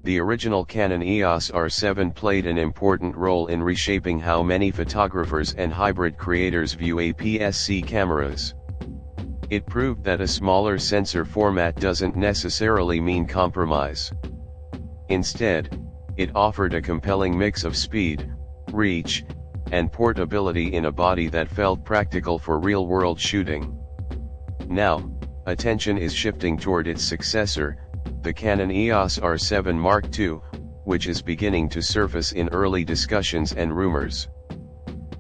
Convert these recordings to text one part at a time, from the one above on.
the original Canon EOS R7 played an important role in reshaping how many photographers and hybrid creators view APS-C cameras. It proved that a smaller sensor format doesn't necessarily mean compromise. Instead, it offered a compelling mix of speed, reach, and portability in a body that felt practical for real-world shooting. Now, attention is shifting toward its successor, the Canon EOS R7 Mark II, which is beginning to surface in early discussions and rumors.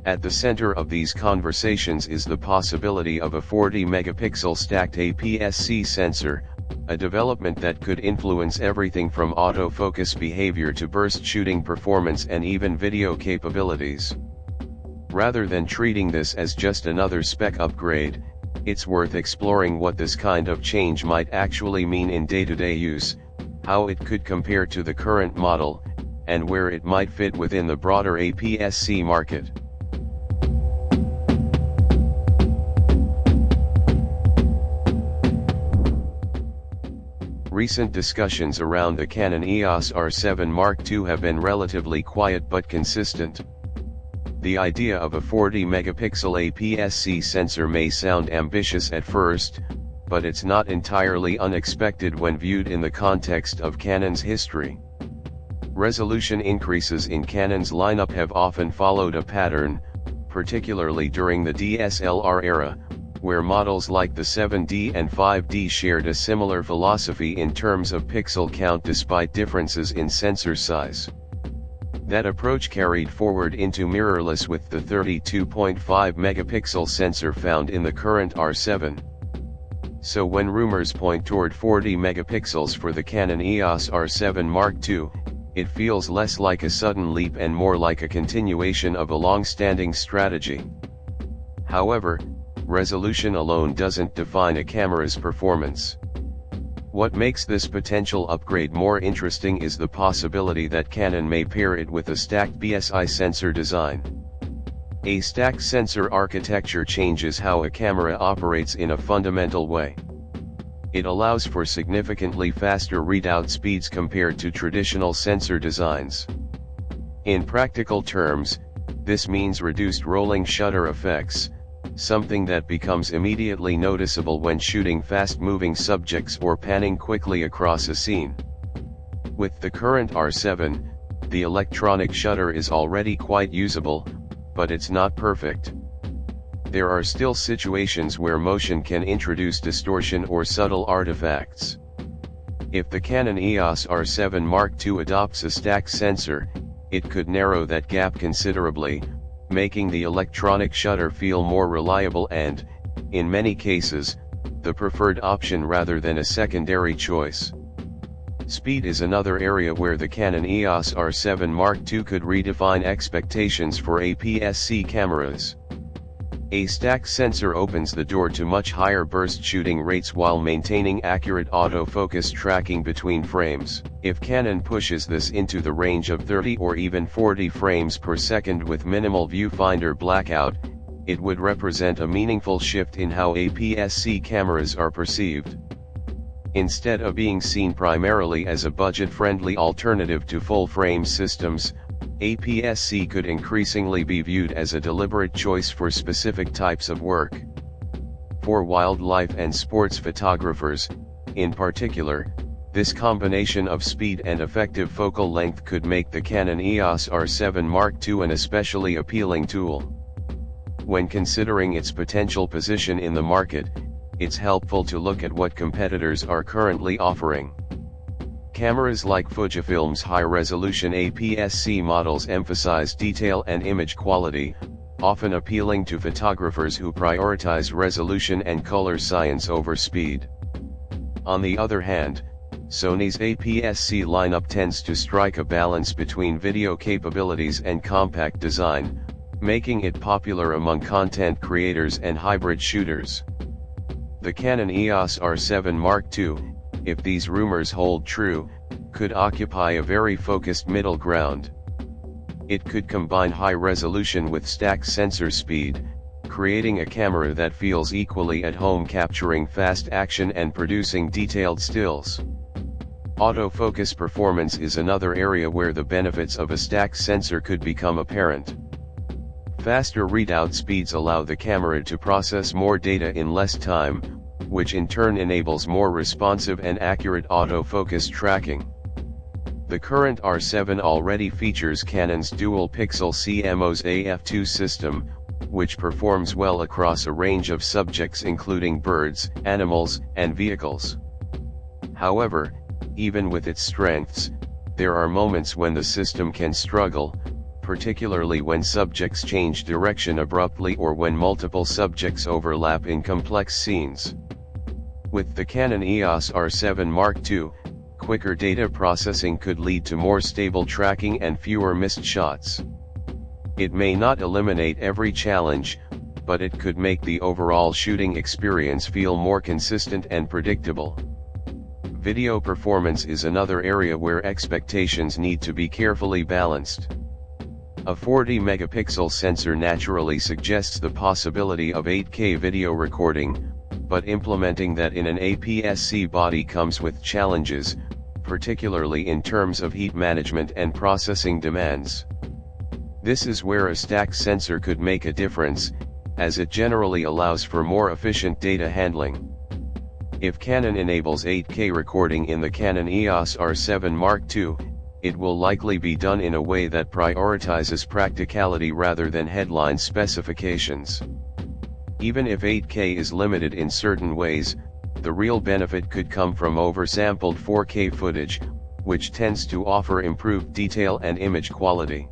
At the center of these conversations is the possibility of a 40-megapixel stacked APS-C sensor, a development that could influence everything from autofocus behavior to burst shooting performance and even video capabilities. Rather than treating this as just another spec upgrade, it's worth exploring what this kind of change might actually mean in day-to-day use, how it could compare to the current model, and where it might fit within the broader APS-C market. Recent discussions around the Canon EOS R7 Mark II have been relatively quiet but consistent. The idea of a 40-megapixel APS-C sensor may sound ambitious at first, but it's not entirely unexpected when viewed in the context of Canon's history. Resolution increases in Canon's lineup have often followed a pattern, particularly during the DSLR era, where models like the 7D and 5D shared a similar philosophy in terms of pixel count despite differences in sensor size. That approach carried forward into mirrorless with the 32.5 megapixel sensor found in the current R7. So when rumors point toward 40 megapixels for the Canon EOS R7 Mark II, it feels less like a sudden leap and more like a continuation of a long-standing strategy. However, resolution alone doesn't define a camera's performance. What makes this potential upgrade more interesting is the possibility that Canon may pair it with a stacked BSI sensor design. A stacked sensor architecture changes how a camera operates in a fundamental way. It allows for significantly faster readout speeds compared to traditional sensor designs. In practical terms, this means reduced rolling shutter effects, something that becomes immediately noticeable when shooting fast-moving subjects or panning quickly across a scene. With the current R7, the electronic shutter is already quite usable, but it's not perfect. There are still situations where motion can introduce distortion or subtle artifacts. If the Canon EOS R7 Mark II adopts a stacked sensor, it could narrow that gap considerably, making the electronic shutter feel more reliable and, in many cases, the preferred option rather than a secondary choice. Speed is another area where the Canon EOS R7 Mark II could redefine expectations for APS-C cameras. A stacked sensor opens the door to much higher burst shooting rates while maintaining accurate autofocus tracking between frames. If Canon pushes this into the range of 30 or even 40 frames per second with minimal viewfinder blackout, it would represent a meaningful shift in how APS-C cameras are perceived. Instead of being seen primarily as a budget-friendly alternative to full-frame systems, APS-C could increasingly be viewed as a deliberate choice for specific types of work. For wildlife and sports photographers, in particular, this combination of speed and effective focal length could make the Canon EOS R7 Mark II an especially appealing tool. When considering its potential position in the market, it's helpful to look at what competitors are currently offering. Cameras like Fujifilm's high-resolution APS-C models emphasize detail and image quality, often appealing to photographers who prioritize resolution and color science over speed. On the other hand, Sony's APS-C lineup tends to strike a balance between video capabilities and compact design, making it popular among content creators and hybrid shooters. The Canon EOS R7 Mark II, if these rumors hold true, could occupy a very focused middle ground. It could combine high resolution with stacked sensor speed, creating a camera that feels equally at home capturing fast action and producing detailed stills. Autofocus performance is another area where the benefits of a stacked sensor could become apparent. Faster readout speeds allow the camera to process more data in less time, which in turn enables more responsive and accurate autofocus tracking. The current R7 already features Canon's dual-pixel CMOS AF2 system, which performs well across a range of subjects including birds, animals, and vehicles. However, even with its strengths, there are moments when the system can struggle, particularly when subjects change direction abruptly or when multiple subjects overlap in complex scenes. With the Canon EOS R7 Mark II, quicker data processing could lead to more stable tracking and fewer missed shots. It may not eliminate every challenge, but it could make the overall shooting experience feel more consistent and predictable. Video performance is another area where expectations need to be carefully balanced. A 40-megapixel sensor naturally suggests the possibility of 8K video recording, but implementing that in an APS-C body comes with challenges, particularly in terms of heat management and processing demands. This is where a stacked sensor could make a difference, as it generally allows for more efficient data handling. If Canon enables 8K recording in the Canon EOS R7 Mark II, it will likely be done in a way that prioritizes practicality rather than headline specifications. Even if 8K is limited in certain ways, the real benefit could come from oversampled 4K footage, which tends to offer improved detail and image quality.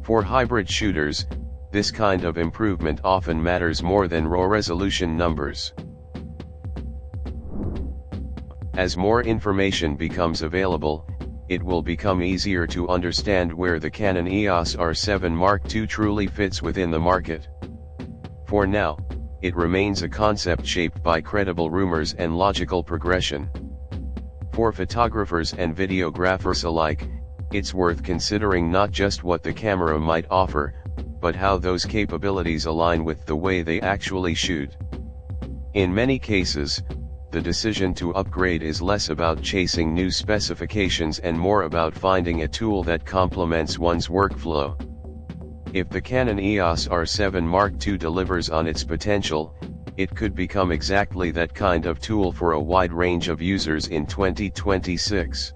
For hybrid shooters, this kind of improvement often matters more than raw resolution numbers. As more information becomes available, it will become easier to understand where the Canon EOS R7 Mark II truly fits within the market. For now, it remains a concept shaped by credible rumors and logical progression. For photographers and videographers alike, it's worth considering not just what the camera might offer, but how those capabilities align with the way they actually shoot. In many cases, the decision to upgrade is less about chasing new specifications and more about finding a tool that complements one's workflow. If the Canon EOS R7 Mark II delivers on its potential, it could become exactly that kind of tool for a wide range of users in 2026.